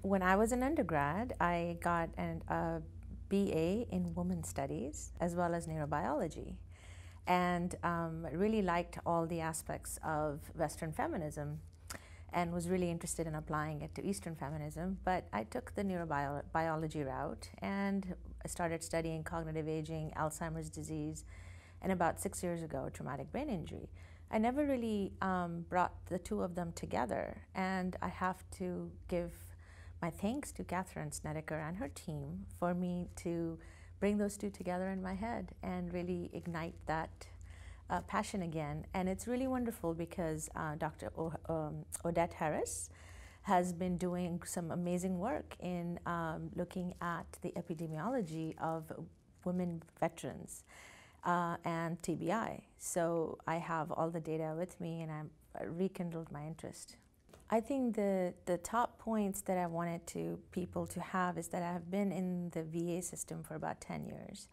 When I was an undergrad, I got a BA in Women's Studies as well as neurobiology, and really liked all the aspects of Western feminism and was really interested in applying it to Eastern feminism. But I took the neurobiology route and I started studying cognitive aging, Alzheimer's disease, and about 6 years ago, traumatic brain injury. I never really brought the two of them together, and I have to give my thanks to Catherine Snedeker and her team for me to bring those two together in my head and really ignite that passion again. And it's really wonderful because Dr. Odette Harris has been doing some amazing work in looking at the epidemiology of women veterans and TBI. So I have all the data with me, and I've rekindled my interest. I think the top points that I wanted people to have is that I have been in the VA system for about 10 years.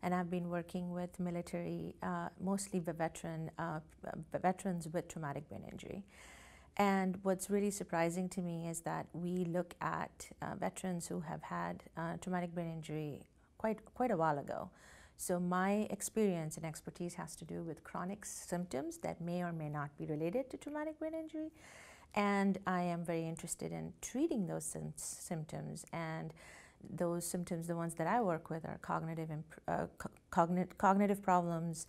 And I've been working with military, mostly the veterans with traumatic brain injury. And what's really surprising to me is that we look at veterans who have had traumatic brain injury quite a while ago. So my experience and expertise has to do with chronic symptoms that may or may not be related to traumatic brain injury. And I am very interested in treating those symptoms. And those symptoms, the ones that I work with, are cognitive problems.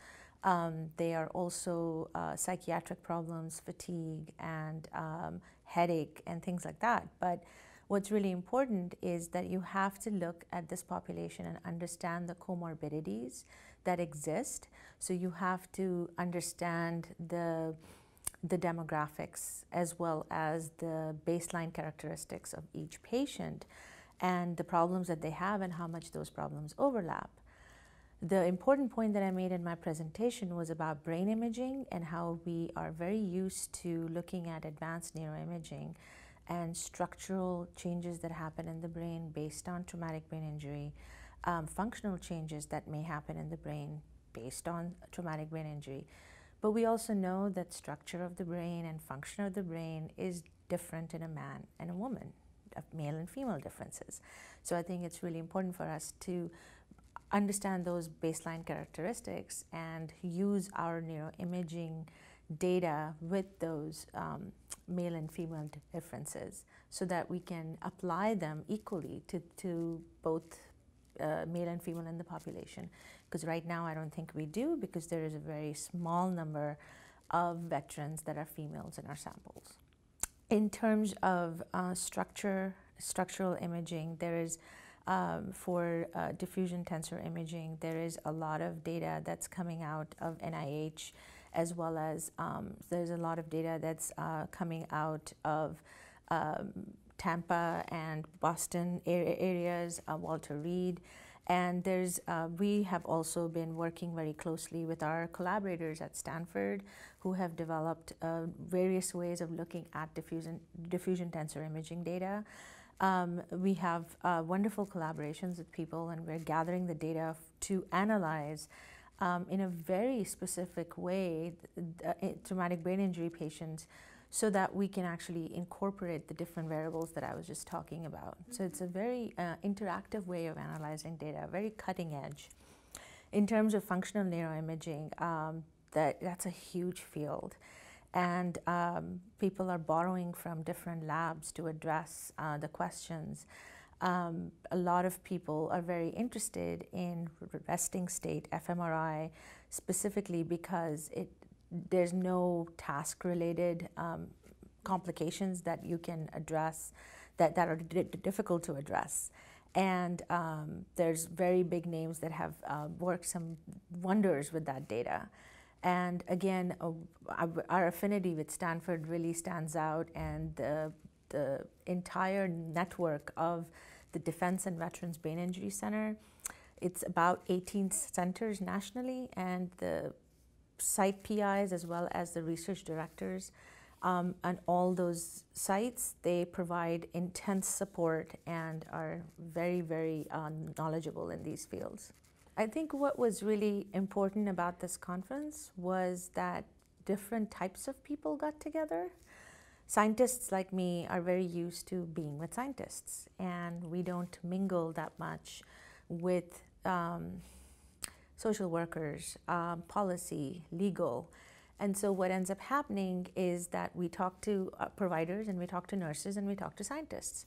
They are also psychiatric problems, fatigue, and headache, and things like that. But what's really important is that you have to look at this population and understand the comorbidities that exist. So you have to understand the demographics as well as the baseline characteristics of each patient and the problems that they have and how much those problems overlap. The important point that I made in my presentation was about brain imaging and how we are very used to looking at advanced neuroimaging and structural changes that happen in the brain based on traumatic brain injury, functional changes that may happen in the brain based on traumatic brain injury. But we also know that structure of the brain and function of the brain is different in a man and a woman, male and female differences. So I think it's really important for us to understand those baseline characteristics and use our neuroimaging data with those male and female differences so that we can apply them equally to both male and female in the population. Because right now I don't think we do, because there is a very small number of veterans that are females in our samples. In terms of structural imaging, there is for diffusion tensor imaging, there is a lot of data that's coming out of NIH, as well as there's a lot of data that's coming out of Tampa and Boston areas, Walter Reed. And we have also been working very closely with our collaborators at Stanford, who have developed various ways of looking at diffusion tensor imaging data. We have wonderful collaborations with people, and we're gathering the data to analyze in a very specific way traumatic brain injury patients, so that we can actually incorporate the different variables that I was just talking about. So it's a very interactive way of analyzing data, very cutting edge. In terms of functional neuroimaging, that's a huge field. And people are borrowing from different labs to address the questions. A lot of people are very interested in resting state fMRI, specifically because there's no task-related complications that you can address that are difficult to address. And there's very big names that have worked some wonders with that data. And again, our affinity with Stanford really stands out, and the entire network of the Defense and Veterans Brain Injury Center, it's about 18 centers nationally, and the site PIs as well as the research directors on all those sites, they provide intense support and are very, very knowledgeable in these fields. I think what was really important about this conference was that different types of people got together. scientists like me are very used to being with scientists, and we don't mingle that much with social workers, policy, legal. And so what ends up happening is that we talk to providers, and we talk to nurses, and we talk to scientists.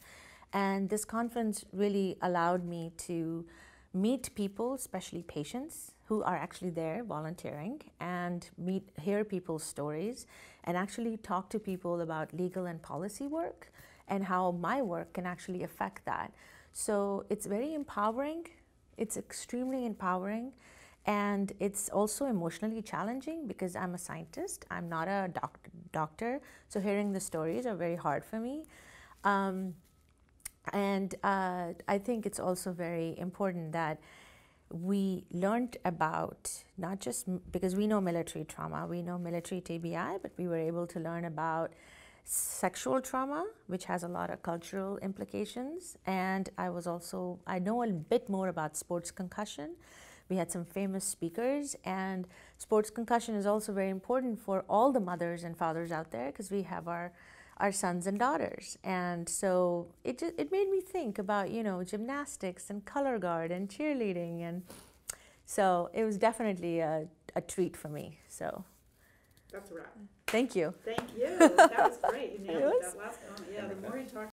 And this conference really allowed me to meet people, especially patients, who are actually there volunteering, and hear people's stories, and actually talk to people about legal and policy work and how my work can actually affect that. So it's very empowering. It's extremely empowering. And it's also emotionally challenging because I'm a scientist. I'm not a doctor. So hearing the stories are very hard for me. I think it's also very important that we learned about, not just because we know military trauma, we know military TBI, but we were able to learn about sexual trauma, which has a lot of cultural implications. And I know a bit more about sports concussion. We had some famous speakers, and sports concussion is also very important for all the mothers and fathers out there, because we have our sons and daughters. And so it made me think about, gymnastics and color guard and cheerleading. And so it was definitely a treat for me. So that's a wrap. Thank you. Thank you. That was great. You nailed it. That last comment. Yeah, the more you talk